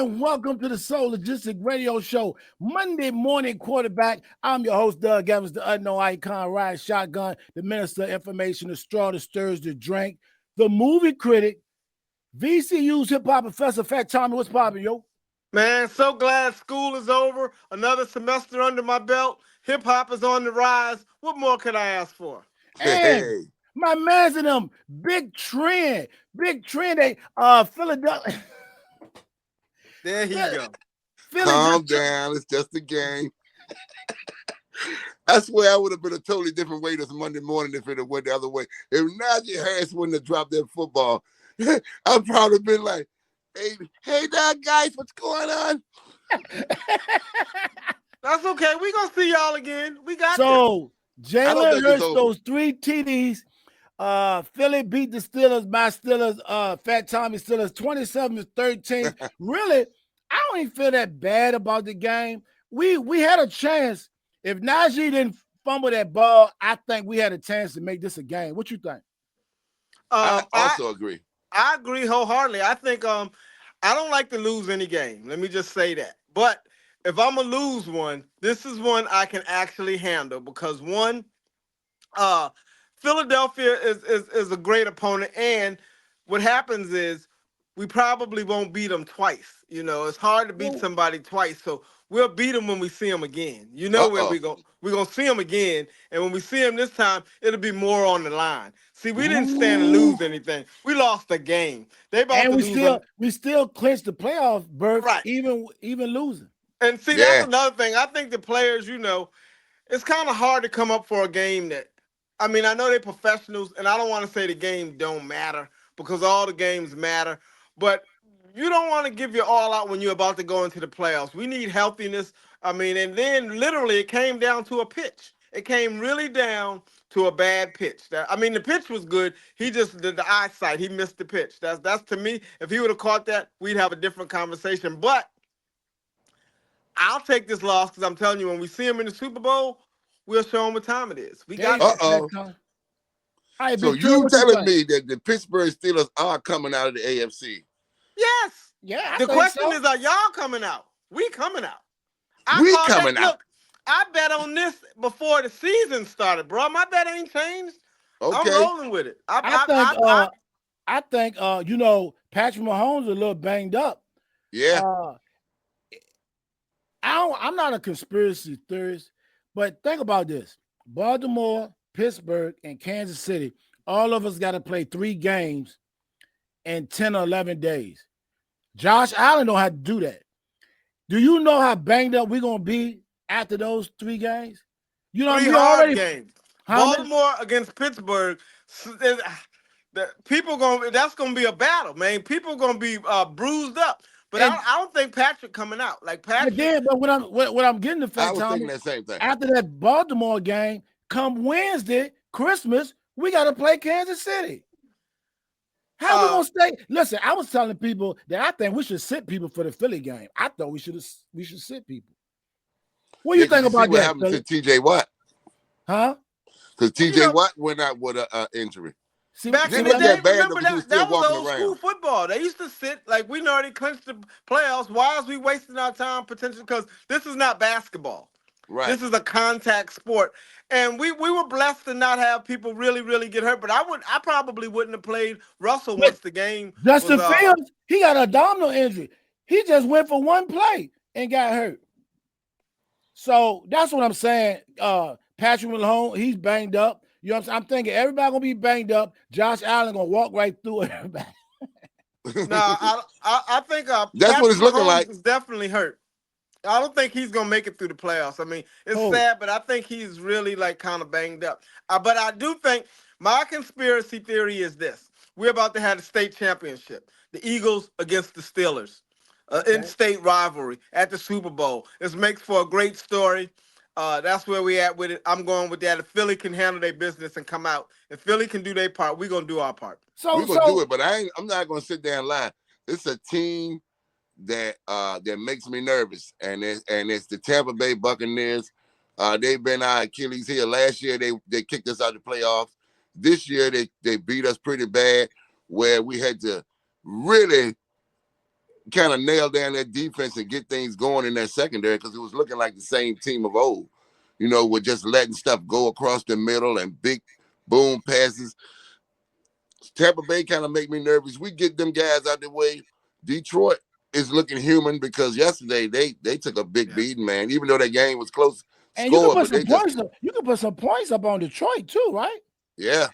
and welcome to the Soul Logistic Radio Show, Monday Morning Quarterback. I'm your host, Doug Evans, the unknown icon, riding shotgun, the minister of information, the straw that stirs the drink, the movie critic, VCU's hip-hop professor, Fat Tommy. What's poppin', yo? Man, so glad school is over. Another semester under my belt. Hip-hop is on the rise. What more could I ask for? And my man's in them, big trend. They, Philadelphia. There he go. Calm down. It's just a game. I swear I would have been a totally different way this Monday morning if it had went the other way. If Najee Harris wouldn't have dropped that football, I'd probably been like, hey, guys, what's going on? That's okay. We're going to see y'all again. We got so Jalen Hurts those 3 TDs. Philly beat the Steelers. My Steelers, Fat Tommy Steelers, 27-13. Really, I don't even feel that bad about the game. We had a chance. If Najee didn't fumble that ball, I think we had a chance to make this a game. What you think? I also agree. I agree wholeheartedly. I think I don't like to lose any game. Let me just say that. But if I'm going to lose one, this is one I can actually handle because one, Philadelphia is a great opponent, and what happens is we probably won't beat them twice. You know, it's hard to beat somebody twice, so we'll beat them when we see them again. You know where we're gonna see them again, and when we see them this time, it'll be more on the line. See, we didn't stand and lose anything. We lost the game. We still clinched the playoff berth, right? Even losing. And see, that's another thing. I think the players, it's kind of hard to come up for a game that. I mean, I know they're professionals, and I don't want to say the game don't matter because all the games matter, but you don't want to give your all out when you're about to go into the playoffs. We need healthiness. I mean, and then literally it came down to a pitch. It came really down to a bad pitch. The pitch was good. He just did the eyesight. He missed the pitch. That's to me, if he would have caught that, we'd have a different conversation. But I'll take this loss because I'm telling you, when we see him in the Super Bowl, we'll show them what time it is. We got it. So you telling me that the Pittsburgh Steelers are coming out of the AFC? Yes. Yeah. The question is, are y'all coming out? We coming out. We coming out. Look, I bet on this before the season started, bro. My bet ain't changed. Okay. I'm rolling with it. I think Patrick Mahomes is a little banged up. Yeah. I'm not a conspiracy theorist. But think about this. Baltimore, Pittsburgh, and Kansas City, all of us got to play 3 games in 10 or 11 days. Josh Allen don't have to do that. Do you know how banged up we're going to be after those 3 games? You know, 3 hard games. Baltimore against Pittsburgh, that's going to be a battle, man. People going to be bruised up. But I don't think Patrick coming out. Like Patrick. But what I'm getting the fact, I was thinking that same thing. After that Baltimore game, come Wednesday, Christmas, we got to play Kansas City. How we gonna stay? Listen, I was telling people that I think we should sit people for the Philly game. I thought we should sit people. What do you think about that? What happened to TJ Watt? Huh? Because TJ Watt went out with an injury. See, back in the day, remember that was old school football. They used to sit like we already clinched the playoffs. Why is we wasting our time potentially? Because this is not basketball. Right. This is a contact sport. And we were blessed to not have people really, really get hurt. But I probably wouldn't have played Russell once the game. Justin Fields, he got an abdominal injury. He just went for 1 play and got hurt. So that's what I'm saying. Patrick Mahomes, he's banged up. You know what I'm saying? I'm thinking everybody gonna be banged up. Josh Allen gonna walk right through everybody. I think that's Patrick what it's looking Mahomes like. is definitely hurt. I don't think he's gonna make it through the playoffs. I mean, it's sad, but I think he's really kind of banged up. But I do think my conspiracy theory is this: we're about to have the state championship, the Eagles against the Steelers, in-state rivalry at the Super Bowl. This makes for a great story. That's where we at with it. I'm going with that. If Philly can handle their business and come out, if Philly can do their part, we're gonna do our part. We're gonna do it, but I'm not gonna sit there and lie. It's a team that makes me nervous, and it's the Tampa Bay Buccaneers. They've been our Achilles heel. Last year they kicked us out of the playoffs. This year they beat us pretty bad, where we had to really kind of nail down that defense and get things going in that secondary because it was looking like the same team of old. With just letting stuff go across the middle and big boom passes. Tampa Bay kind of make me nervous. We get them guys out the way. Detroit is looking human because yesterday they took a big beating, man. Even though that game was close And you can score, put but some they just points up. You can put some points up on Detroit too, right? yeah.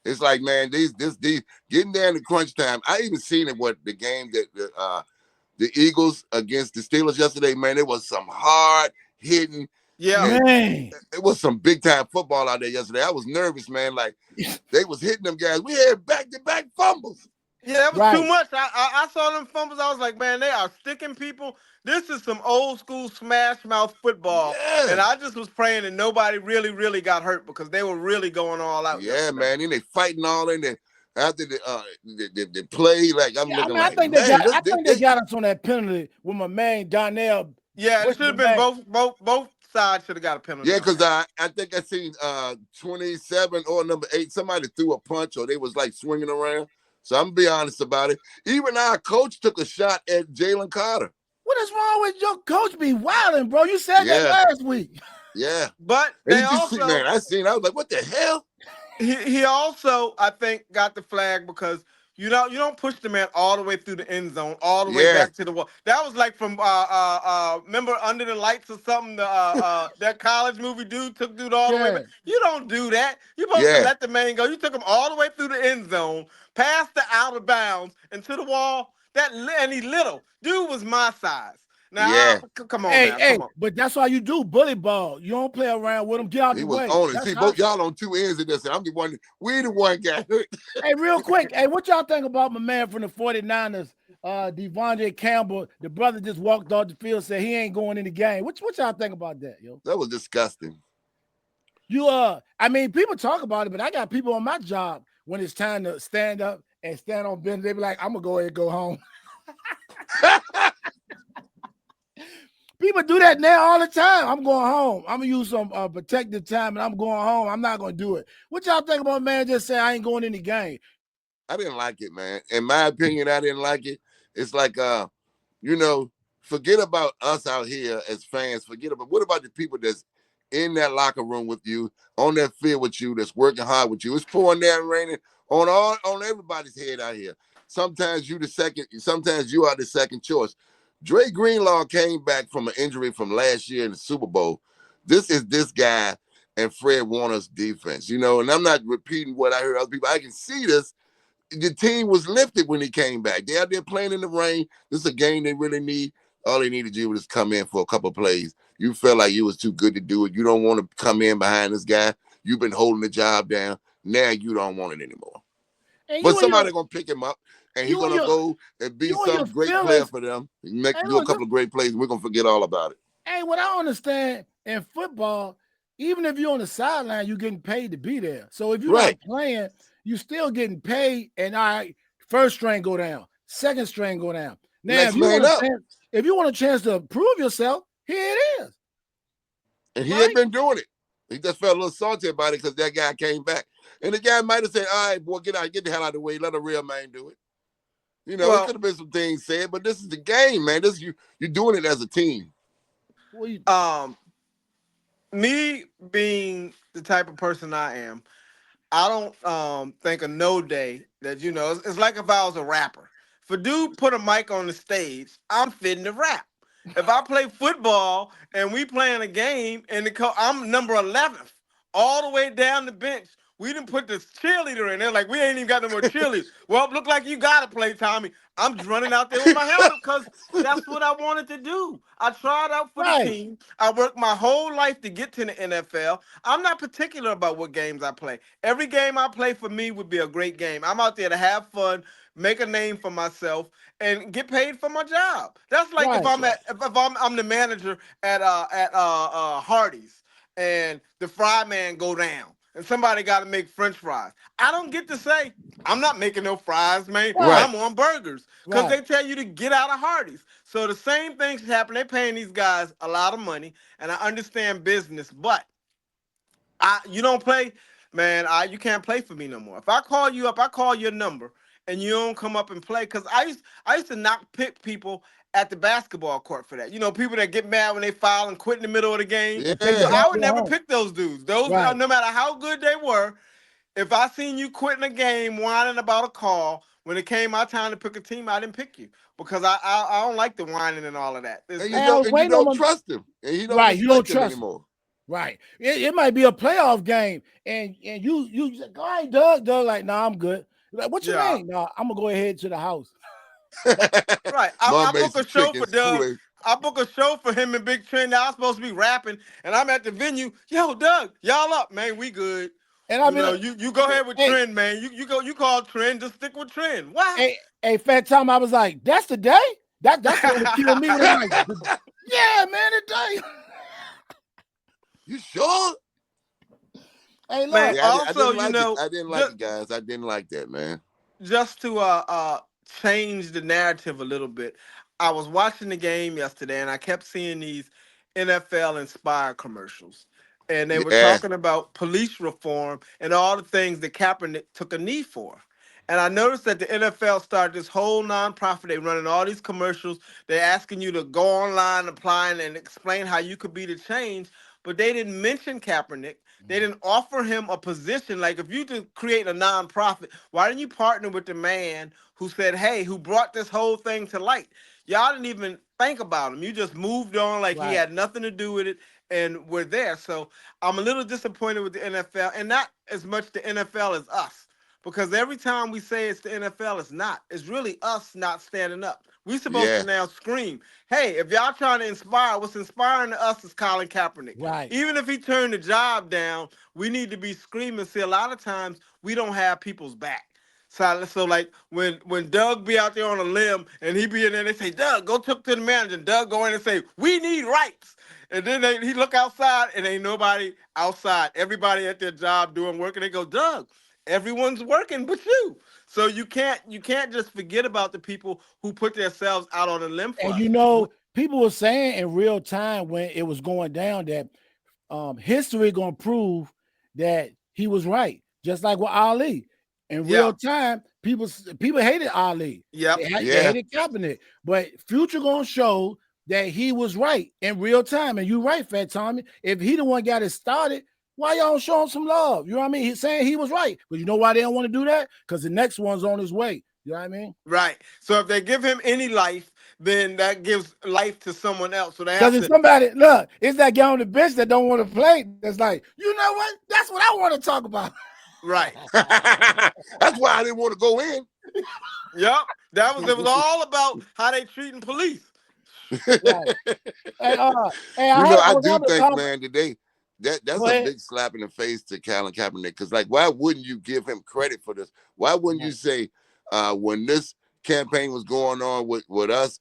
It's like, man, these getting down to crunch time. I even seen it what the game that the Eagles against the Steelers yesterday, man. It was some hard hitting. Yeah. And Man. it was some big time football out there yesterday. I was nervous, man. Like they was hitting them guys. We had back-to-back fumbles. Yeah, that was Right. too much. I saw them fumbles. I was like, man, they are sticking people. This is some old school smash mouth football. And Yeah. I just was praying that nobody really, really got hurt because they were really going all out Yeah, yesterday. man. Then they fighting all in there. After the play, like I'm Yeah, I looking mean, I like, think they man, got. I think they got us on that penalty with my man Donnell. Yeah, it pushing should have the been man. both sides should have got a penalty. yeah, on because that. I think I seen 27 or number 8. Somebody threw a punch or they was like swinging around. So I'm gonna be honest about it. Even our coach took a shot at Jalen Carter. What is wrong with your coach? Be wilding, bro. You said that Yeah. last week. Yeah. But And they did you see, also man? I was like, what the hell? he also I think got the flag because you don't push the man all the way through the end zone, all the way Yeah. back to the wall. That was like from remember Under the Lights or something, the that college movie dude took dude all the way Yeah. back. You don't do that. You're supposed to Yeah. let the man go. You took him all the way through the end zone, past the out of bounds, and to the wall. And he little. Dude was my size. Now, Yeah. come on Hey, now. hey, Come on. but that's why you do bully ball. You don't play around with them. Get out He the was way. on it. That's See, how. both y'all on two ends of this. And I'm the one, we the one got hurt. Hey, real quick. Hey, what y'all think about my man from the 49ers, Devondre Campbell? The brother just walked off the field, said he ain't going in the game. What y'all think about that, yo? That was disgusting. I mean, people talk about it, but I got people on my job when it's time to stand up and stand on bench. They be like, I'm gonna go ahead and go home. People do that now all the time. I'm going home. I'm gonna use some protective time, and I'm going home. I'm not gonna do it. What y'all think about man just say I ain't going in the game? I didn't like it, man. In my opinion, I didn't like it. It's like, forget about us out here as fans. Forget about what about the people that's in that locker room with you, on that field with you, that's working hard with you. It's pouring down raining on everybody's head out here. Sometimes you are the second choice. Dre Greenlaw came back from an injury from last year in the Super Bowl. This is this guy and Fred Warner's defense, and I'm not repeating what I heard other people. I can see this. The team was lifted when he came back. They out there playing in the rain. This is a game they really need. All they needed to do was come in for a couple of plays. You felt like you was too good to do it. You don't want to come in behind this guy. You've been holding the job down. Now you don't want it anymore. But somebody's going to pick him up, and he's going to go and be some great player for them. Do a couple of great plays, and we're going to forget all about it. Hey, what I understand in football, even if you're on the sideline, you're getting paid to be there. So if you're not playing, you're still getting paid, and first string go down, second string go down. Now, if you want a chance to prove yourself, here it is. And he had been doing it. He just felt a little salty about it because that guy came back. And the guy might have said, all right, boy, get the hell out of the way. Let a real man do it. It could have been some things said, but this is the game, man. This you're doing it as a team. Me being the type of person I am, I don't think a no day that it's like if I was a rapper. If a dude put a mic on the stage, I'm fitting to rap. If I play football and we playing a game and I'm number 11th, all the way down the bench. We didn't put this cheerleader in there. Like, we ain't even got no more cheerleaders. Well, look like you got to play, Tommy. I'm just running out there with my helmet because that's what I wanted to do. I tried out for the team. I worked my whole life to get to the NFL. I'm not particular about what games I play. Every game I play for me would be a great game. I'm out there to have fun, make a name for myself, and get paid for my job. That's like if I'm the manager at Hardee's and the fry man go down and somebody got to make French fries. I don't get to say I'm not making no fries, man. I'm on burgers because they tell you to get out of Hardee's. So the same things happen. They're paying these guys a lot of money, and I understand business, but you don't play, man. You can't play for me no more. If I call you up, I call your number, and you don't come up and play. Because I used to not pick people at the basketball court for that. You know, people that get mad when they foul and quit in the middle of the game. And take the So Yeah. I ball would go never home. pick those dudes. Those, Right. no matter how good they were, if I seen you quitting a game, whining about a call, when it came my time to pick a team, I didn't pick you because I don't like the whining and all of that. And Hey, I was you waiting on don't my trust him, and you don't right. You don't respect him trust him. anymore. Right. It might be a playoff game, and you say, go ahead, Doug. Doug, like, nah, I'm good. Like, what you Yeah, mean? Nah, I'm gonna go ahead to the house. right. Mom I made book some a show for chicken Doug. Kool-Aid. I book a show for him and Big Trend. I was supposed to be rapping, and I'm at the venue. Yo, Doug, y'all up, man? We good. And I You be know, like, you go ahead with hey, Trend, man. You call Trend, just stick with Trend. Wow. hey, Fat Tom, I was like, that's the day? That's the one that killed me when it's like, yeah, man, the day. You sure? Hey, Man, look, Yeah, I also, didn't like it. I didn't like just it, guys. I didn't like that, man. just to change the narrative a little bit. I was watching the game yesterday and I kept seeing these NFL inspired commercials. And they were Yeah, talking about police reform and all the things that Kaepernick took a knee for. And I noticed that the NFL started this whole nonprofit. They running all these commercials. They're asking you to go online, apply, and explain how you could be the change. But they didn't mention Kaepernick. They didn't offer him a position. Like if you to create a nonprofit, why didn't you partner with the man who said, "Hey," who brought this whole thing to light? Y'all didn't even think about him. You just moved on like he right, had nothing to do with it, and we're there. So I'm a little disappointed with the NFL, and not as much the NFL as us. Because every time we say it's the NFL, it's not. It's really us not standing up. We supposed to yeah, now scream, hey, if y'all trying to inspire, what's inspiring to us is Colin Kaepernick. right. Even if he turned the job down, we need to be screaming. See, a lot of times we don't have people's back. So like when Doug be out there on a limb and he be in there, they say, Doug, go talk to the manager. And Doug go in and say, we need rights. And then he look outside and ain't nobody outside. Everybody at their job doing work, and they go, Doug, everyone's working but you. So you can't just forget about the people who put themselves out on a limb for And us. people were saying in real time when it was going down that history gonna prove that he was right, just like with Ali. In Yeah. real time, people hated Ali. Yep. They yeah, hated Kaepernick, but future gonna show that he was right in real time. And you right, Fat Tommy. If he the one got it started, why y'all don't show him some love? You know what I mean? He's saying he was right, but you know why they don't want to do that? Because the next one's on his way. You know what I mean? Right. So if they give him any life, then that gives life to someone else. So they Because have if to. somebody look, it's that guy on the bench that don't want to play. That's like, you know what? That's what I want to talk about. Right. that's why I didn't want to go in. Yep. It was all about how they treating police. Right. Hey, You know, I I was do having a think, conversation. man, today that's Go a ahead. big slap in the face to Colin Kaepernick. Because, like, why wouldn't you give him credit for this? Why wouldn't you Right. say when this campaign was going on with us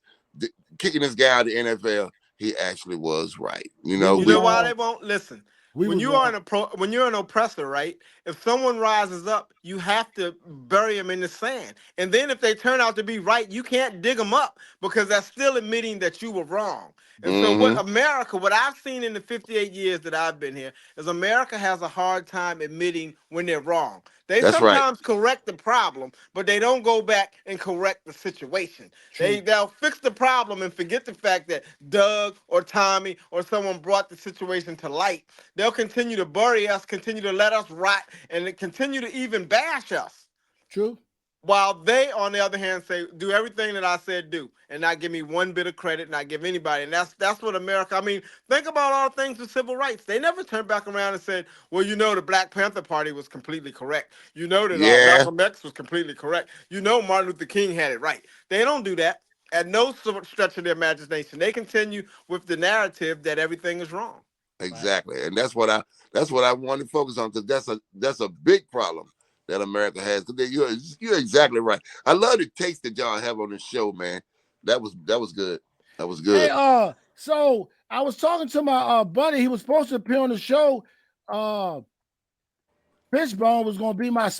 kicking this guy out of the NFL, he actually was right. You We know, was You know we why wrong. they won't listen? We When was you are wrong. when you're an oppressor, right? If someone rises up, you have to bury them in the sand. And then if they turn out to be right, you can't dig them up because that's still admitting that you were wrong. And so mm-hmm. what I've seen in the 58 years that I've been here is America has a hard time admitting when they're wrong. They That's right. sometimes correct the problem, but they don't go back and correct the situation. True. They'll fix the problem and forget the fact that Doug or Tommy or someone brought the situation to light. They'll continue to bury us, continue to let us rot, and they continue to even bash us. True. While they, on the other hand, say, do everything that I said do, and not give me one bit of credit, not give anybody. And that's what America, I mean, think about all things with civil rights. They never turned back around and said, well, you know, the Black Panther Party was completely correct. You know that Yeah, Malcolm X was completely correct. You know Martin Luther King had it right. They don't do that at no stretch of their imagination. They continue with the narrative that everything is wrong. Right. exactly. And that's what I want to focus on because that's a big problem that America has. Because you're exactly right. I love the taste that y'all have on the show, man. That was good. That was Hey, good. so I was talking to my buddy. He was supposed to appear on the show. Uh Fishbone was gonna be my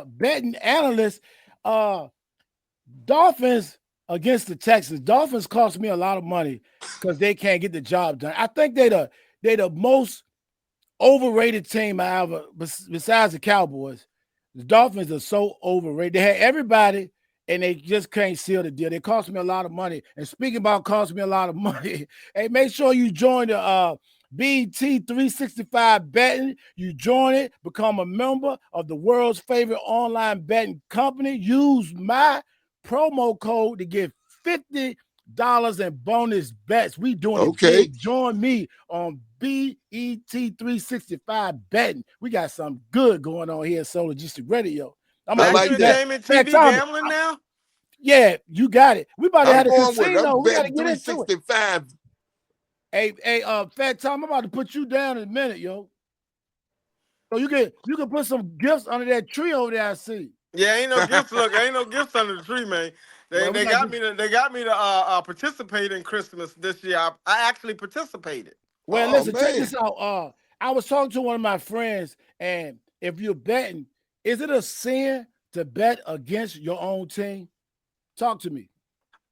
betting analyst. Uh Dolphins against the Texans. Dolphins cost me a lot of money because they can't get the job done. I think they the most overrated team I ever besides the Cowboys. The Dolphins are so overrated. They had everybody, and they just can't seal the deal. They cost me a lot of money. And speaking about costing me a lot of money, hey, make sure you join the BT 365 betting. You join it, become a member of the world's favorite online betting company. Use my promo code to get $50 in bonus bets. We doing it big. Join me on BET 365 betting. We got something good going on here at Solar Logistic Radio. I'm gonna like entertainment TV gambling now. Yeah, you got it. We about to have a casino. We got to get into 365. Hey, Fat Tom, I'm about to put you down in a minute, yo. So you can put some gifts under that tree over there. I see. Yeah, ain't no gifts. Look, ain't no gifts under the tree, man. They got me to participate in Christmas this year. I actually participated. Well, listen, check this out. I was talking to one of my friends, and if you're betting, is it a sin to bet against your own team? Talk to me.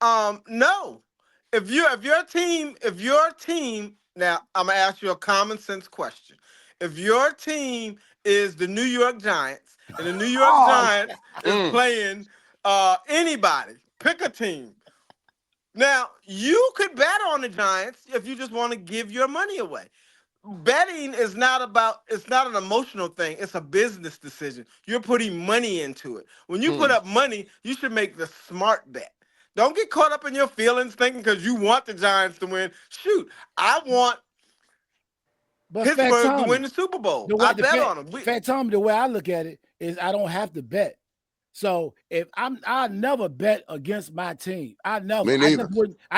No. If your team, now I'm gonna ask you a common sense question. If your team is the New York Giants and the New York Giants is playing anybody, pick a team. Now, you could bet on the Giants if you just want to give your money away. Betting is not an emotional thing. It's a business decision. You're putting money into it. When you put up money, you should make the smart bet. Don't get caught up in your feelings thinking because you want the Giants to win. Shoot, I want Pittsburgh to win the Super Bowl. I bet on them. Fat Tommy, the way I look at it is I don't have to bet. So if I never bet against my team. I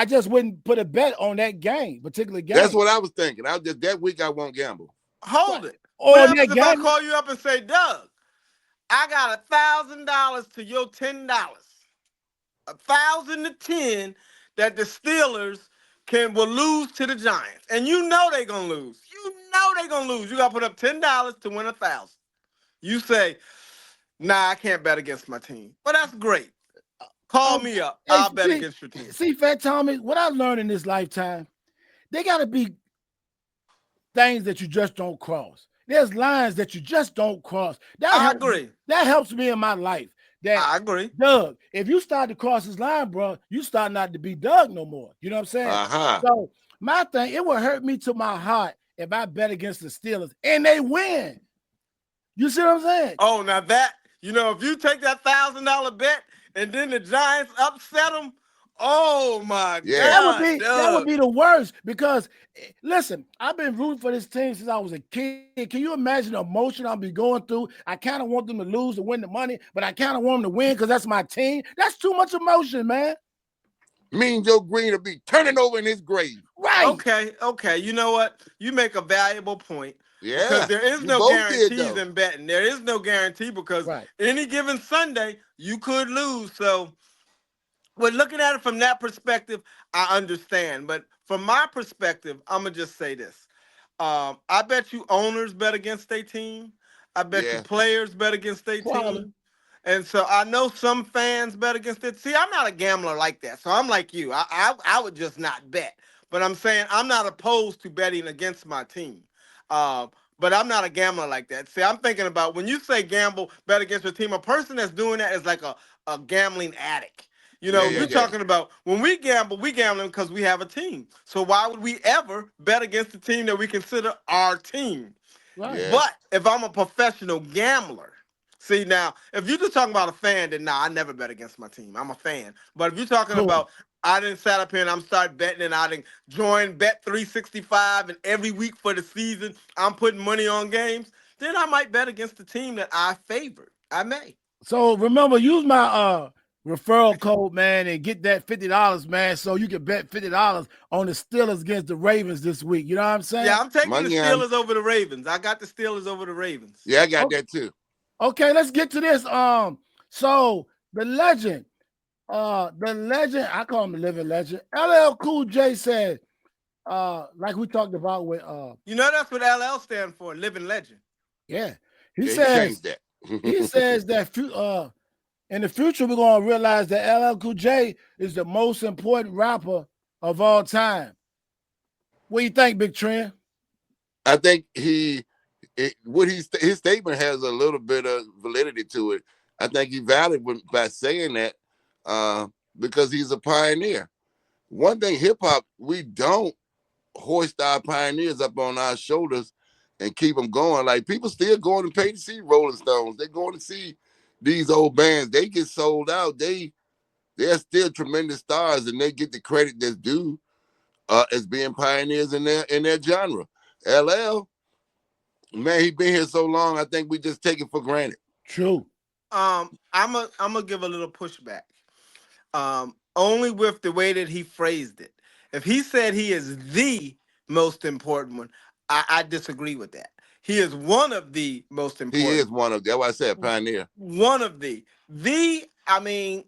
just wouldn't put a bet on that particular game. That's what I was thinking. That week I won't gamble. Hold it. What happens if I call you up and say, Doug, I got $1,000 to your $10. 1,000 to 10 that the Steelers will lose to the Giants. And you know they're gonna lose. You gotta put up $10 to win 1,000. You say, nah, I can't bet against my team. Well, that's great. Call me up. I'll bet against your team. See, Fat Tommy, what I learned in this lifetime, they gotta be things that you just don't cross. There's lines that you just don't cross. I agree. That helps me in my life. I agree. Doug, if you start to cross this line, bro, you start not to be Doug no more. You know what I'm saying? So my thing, it would hurt me to my heart if I bet against the Steelers and they win. You see what I'm saying? Oh, now that, if you take that $1,000 bet and then the Giants upset them, oh my God. That would be the worst because, listen, I've been rooting for this team since I was a kid. Can you imagine the emotion I'll be going through? I kind of want them to lose to win the money, but I kind of want them to win because that's my team. That's too much emotion, man. Mean Joe Green will be turning over in his grave. Right. Okay. You know what? You make a valuable point. Yeah. Because there is no guarantees in betting. There is no guarantee because any given Sunday, you could lose. So, when looking at it from that perspective, I understand. But from my perspective, I'm going to just say this. I bet you owners bet against their team. I bet you players bet against their team. And so I know some fans bet against it. See, I'm not a gambler like that. So I'm like you. I would just not bet. But I'm saying I'm not opposed to betting against my team. But I'm not a gambler like that. See, I'm thinking about when you say gamble, bet against your team, a person that's doing that is like a gambling addict. We're talking about when we gambling because we have a team. So why would we ever bet against the team that we consider our team? Right. Yeah. But if I'm a professional gambler, see now, if you're just talking about a fan, then I never bet against my team. I'm a fan. But if you're talking about I didn't sat up here and I'm start betting and I didn't join Bet 365 and every week for the season I'm putting money on games, then I might bet against the team that I favored. I may. So remember, use my referral code, man, and get that $50, man, so you can bet $50 on the Steelers against the Ravens this week. You know what I'm saying? Yeah, I'm taking the Steelers over the Ravens. I got the Steelers over the Ravens. Yeah, I got that too. Okay, let's get to this. So the legend, I call him the living legend. LL Cool J said, like we talked about with that's what LL stand for, living legend. Yeah. He says that. He says that in the future, we're going to realize that LL Cool J is the most important rapper of all time. What do you think, Big Trend? I think he his statement has a little bit of validity to it. I think he valid by saying that because he's a pioneer. One thing, hip hop, we don't hoist our pioneers up on our shoulders and keep them going. Like people still going to pay to see Rolling Stones. They're going to see these old bands. They get sold out. They're still tremendous stars, and they get the credit that's due as being pioneers in their genre. LL, man, he been here so long. I think we just take it for granted. True. I'm gonna give a little pushback. Only with the way that he phrased it. If he said he is the most important one, I disagree with that. He is one of the most He is important. one of. That's why I said pioneer. One of the. I mean,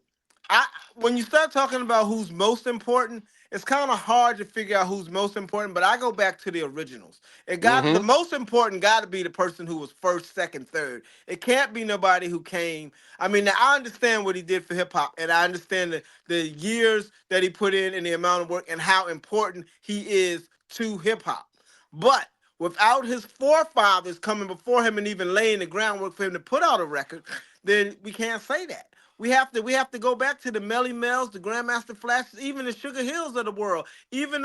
I when you start talking about who's most important, it's kind of hard to figure out who's most important. But I go back to the originals. It got the Mm-hmm. most important. Got to be the person who was first, second, third. It can't be nobody who came. I mean, now I understand what he did for hip hop, and I understand the years that he put in and the amount of work and how important he is to hip hop. But without his forefathers coming before him and even laying the groundwork for him to put out a record, then we can't say that. We have to go back to the Melly Mel's, the Grandmaster Flashes, even the Sugar Hills of the world, even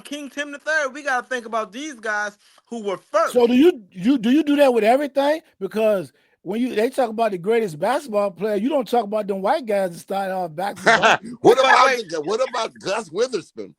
King Tim the Third. We gotta think about these guys who were So first. do you do that with everything? Because when they talk about the greatest basketball player, you don't talk about them white guys that started off basketball. Wait. What about Gus Witherspoon?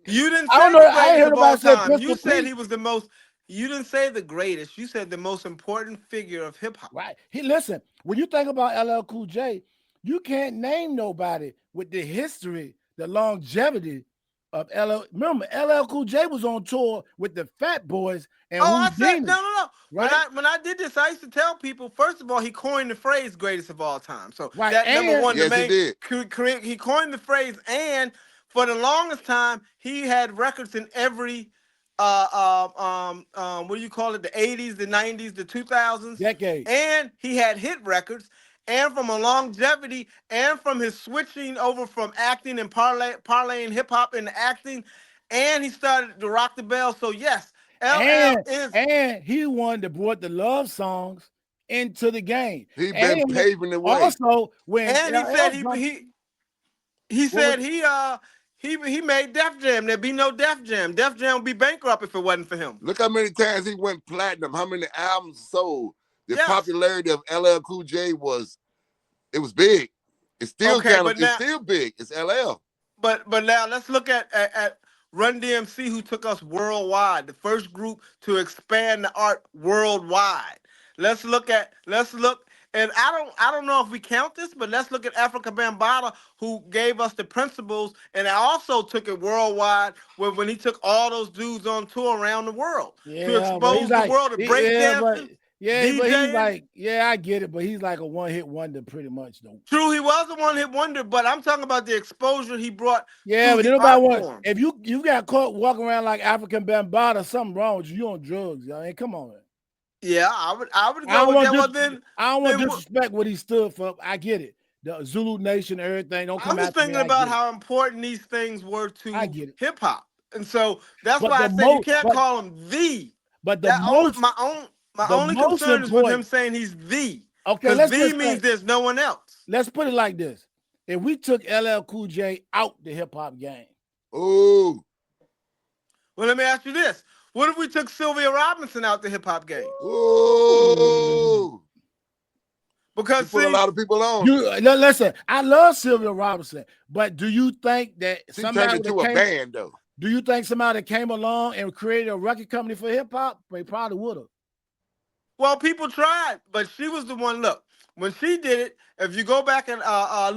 You didn't I don't say know. the I ain't greatest heard of all about say time. Pistol You said Pete. he was the most. You didn't say the greatest. You said the most important figure of hip hop. Right. He listen, when you think about LL Cool J, you can't name nobody with the history, the longevity of LL. Remember, LL Cool J was on tour with the Fat Boys and Oh, I said no, Houdini, no, no. When right? I did this, I used to tell people. First of all, he coined the phrase "greatest of all time." So Right. that number And one, the Yes, he main did. he coined the phrase, and for the longest time, he had records in every what do you call it? The 80s, the 90s, the 2000s, decade. and he had hit records. And from a longevity, and from his switching over from acting and parlaying hip hop into acting, and he started to rock the bell. So yes, LL And is, and he one that brought the love songs into the game. He been And paving the way. also when and he said LL dropped, he what was said he made Def Jam. There'd be no Def Jam. Def Jam would be bankrupt if it wasn't for him. Look how many times he went platinum. How many albums sold? The Yes. popularity of LL Cool J was big. Okay, but It's now still big. It's LL. but now let's look at Run DMC, who took us worldwide, the first group to expand the art worldwide. Let's look, and I don't know if we count this, but let's look at Africa Bambaataa, who gave us the principles, and I also took it worldwide when he took all those dudes on tour around the world to yeah, but he's expose the like, world of breakdancing, but he's DJing. like, yeah, I get it, but he's like a one-hit wonder pretty much though. True, he was a one-hit wonder, but I'm talking about the exposure he brought Yeah, to but the nobody art want form. if you got caught walking around like African Bambaataa, something wrong with you. You on drugs, I mean, come on. Man. Yeah, I would go with that. Well, I don't want then disrespect what he stood for. I get it. The Zulu Nation, everything. Don't I'm come just after me. thinking I about get it. how important these things were I to get it. hip hop, and so that's But why the I said you most, can't call him the. but That my the only most concern is with him important. saying he's the, Okay, because let's the just means say, there's no one else. let's put it like this: if we took LL Cool J out the hip hop game, Ooh. Well, let me ask you this: what if we took Sylvia Robinson out the hip hop game? Ooh. She Because put a see, lot of people on. you listen. I love Sylvia Robinson, but do you think that She turned somebody would have into a came? band though. Do you think somebody that came along and created a record company for hip hop? They probably would have. well, people tried, but she was the one. Look, when she did it, if you go back and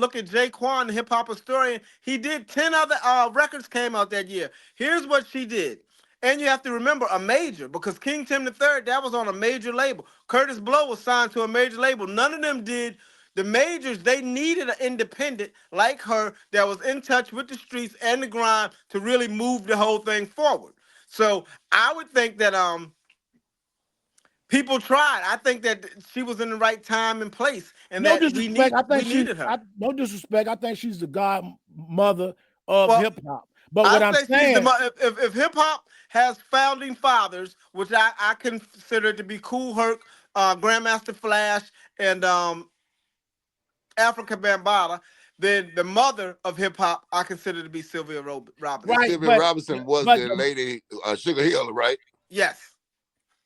look at Jay Quan, the hip hop historian, he did 10 other records came out that year. Here's what she did. And you have to remember a major, because King Tim the Third, that was on a major label. Curtis Blow was signed to a major label. None of them did. The majors, they needed an independent like her that was in touch with the streets and the grind to really move the whole thing forward. So I would think that people tried. I think that she was in the right time and place, and No that disrespect. I we think needed her. no disrespect. I think she's the godmother of Well, hip hop. But what I I'm say she's saying, if hip hop has founding fathers, which I consider to be Cool Herc, Grandmaster Flash, and Africa Bambaataa, then the mother of hip hop I consider to be Sylvia And Robinson. right? Sylvia Robinson was But the lady Sugar Hill, right? Yes.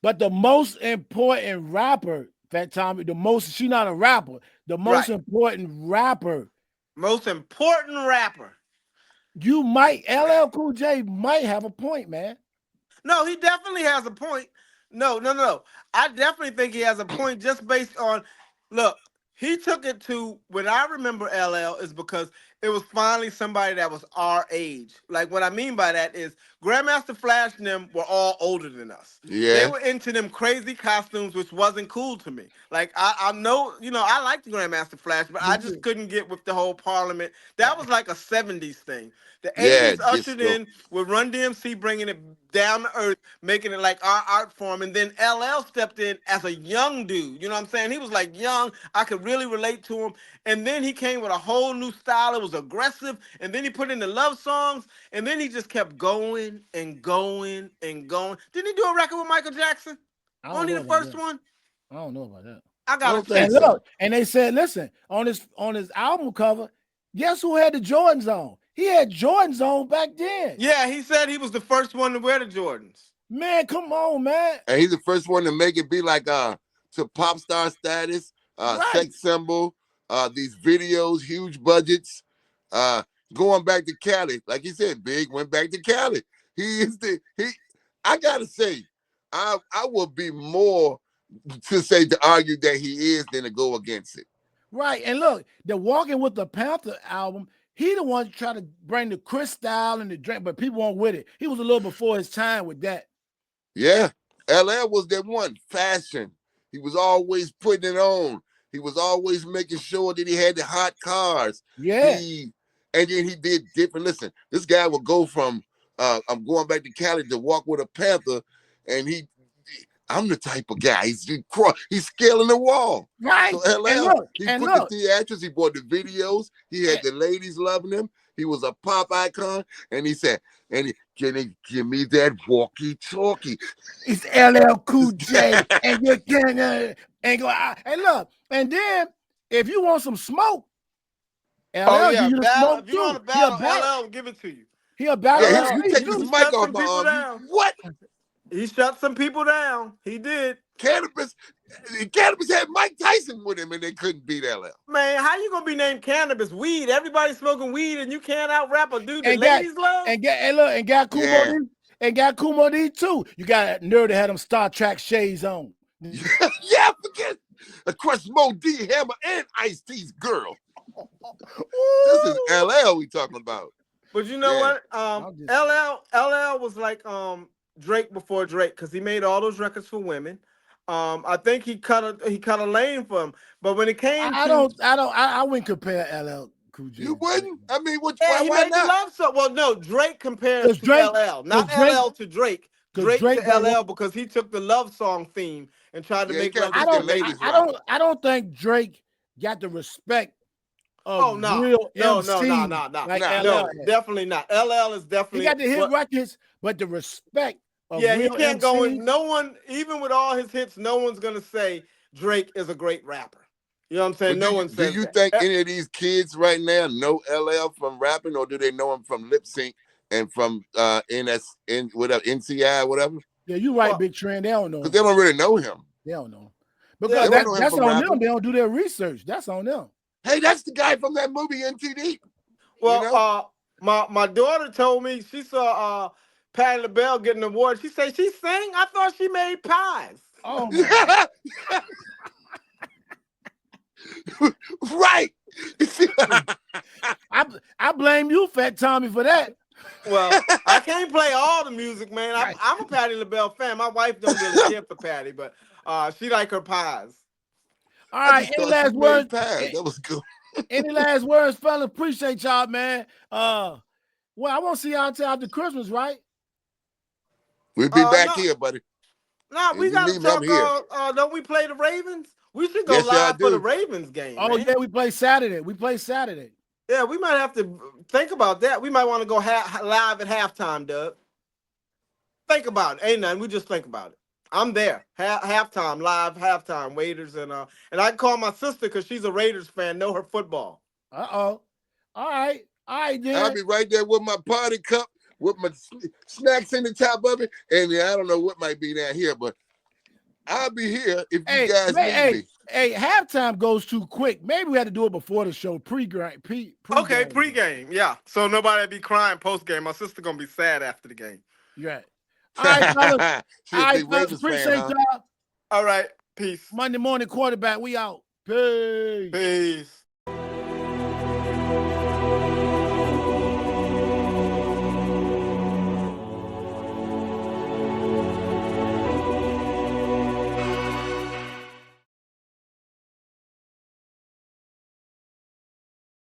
but the most important rapper, Fat Tommy, she's not a rapper. The most Right. important rapper, Most important rapper. LL Cool J might have a point, man. No, he definitely has a point. No. I definitely think he has a point just based on look, he took it to when I remember LL is because it was finally somebody that was our age. Like what I mean by that is Grandmaster Flash and them were all older than us. They Yeah. were into them crazy costumes, which wasn't cool to me. Like I know, I liked Grandmaster Flash, but I just couldn't get with the whole Parliament. That was like a '70s thing. The Yeah, '80s ushered disco. in with Run DMC bringing it down to earth, making it like our art form, and then LL stepped in as a young dude. You know what I'm saying? He was like young. I could really relate to him. And then he came with a whole new style. It was aggressive. And then he put in the love songs. And then he just kept going and going and going. Didn't he do a record with Michael Jackson? I don't Wasn't he know the about first that. one? I don't know about that. I I gotta don't think And check. so. look, and they said, listen, on his album cover, guess who had the Jordans on? He had Jordans on back then. Yeah, he said he was the first one to wear the Jordans. Man, come on, man. And he's the first one to make it be like to pop star status, Right. sex symbol, these videos, huge budgets, uh, going back to Cali. Like you said, Big went back to Cali. I gotta say, I would be more to argue that he is than to go against it. Right. And look, the Walking with the Panther album, he the one trying to bring the Chris style and the drink, but people weren't with it. He was a little before his time with that. Yeah. LL was that one. Fashion. He was always putting it on. He was always making sure that he had the hot cars. Yeah. And then he did different. Listen, this guy would go from I'm going back to Cali to Walk with a Panther, and I'm the type of guy. He's scaling the wall. Right. So And LL, look, he and put look. the theatrics, he bought the videos, he had the ladies loving him. He was a pop icon, and he said, can he give me that walkie-talkie? It's LL Cool J, and you can't and go. And look, and then if you want some smoke, Oh LL yeah, give you the battle. smoke If you want too. to battle, LL will give it to you. He'll battle Yeah, that you street take this too. He mic shut off some my people arm. down. What? He shut some people down. He did. Cannabis had Mike Tyson with him, and they couldn't beat LL. Man, how you gonna be named Cannabis? Weed. Everybody's smoking weed, and you can't out rap a dude that And got ladies love. and got Kumo Yeah. D, and got Kumo D too. You got a nerd that had them Star Trek shades on. Yeah, forget Crush Mo D, Hammer, and Ice T's girl. This is LL we talking about. But you know Yeah. what? LL was like Drake before Drake because he made all those records for women. I think he cut a lane for him. But when it came I wouldn't compare LL Cool J. You to wouldn't? I mean, yeah, he why made the not? love song. Well, no, Drake compares Because to Drake, LL, not Drake, LL to Drake. because Drake Drake to don't LL want. because he took the love song theme and tried to Yeah, he make kept records thinking for ladies. I don't think Drake got the respect of Oh no, real no, MC like Nah. LL. no, had. definitely not. LL is He definitely got the hit records, but the respect of yeah, he real can't go in. MCs. No one, even with all his hits, no one's gonna say Drake is a great rapper. You know what I'm saying? But No one do says you that. think any of these kids right now know LL from rapping, or do they know him from lip sync and from NCI, whatever? Yeah, you right, Well, Big Trend. They don't know. Because they don't really know him. They don't know. Yeah, Because They don't know him that's from on them. rapping. They don't do their research. That's on them. Hey, that's the guy from that movie NTD. well, You know? my daughter told me she saw Patti LaBelle get an award. She said she sang. I thought she made pies. Oh my. Right. I blame you, Fat Tommy, for that. Well, I can't play all the music, man. Right. I'm a Patti LaBelle fan. My wife don't really care for Patti, but she like her pies. All I right, just any thought last she made words? pies. That was good. Any last words, fellas? Appreciate y'all, man. Well, I won't see y'all until after Christmas, right? We'll be back No, here, buddy. no, If we you gotta need me, I'm talk. here. Don't we play the Ravens? We should go Yes, y'all live for the do. Ravens game. Oh man. yeah, we play Saturday. We play Saturday. Yeah, we might have to think about that. We might want to go live at halftime, Doug. Think about it. Ain't nothing. We just think about it. I'm there. Halftime, live halftime, Raiders, and I can call my sister because she's a Raiders fan, know her football. All right. I'll Then. be right there with my party cup, with my snacks in the top of it, and I don't know what might be down here, but I'll be here if you guys need me. Hey, halftime goes too quick. Maybe we had to do it before the show, pre-game. Okay, pre-game, yeah. So nobody be crying post-game. My sister gonna be sad after the game. Right. All right, fellas. She's a big Raiders appreciate fan, huh? y'all. All right, peace. Monday morning quarterback, we out. Peace. Peace.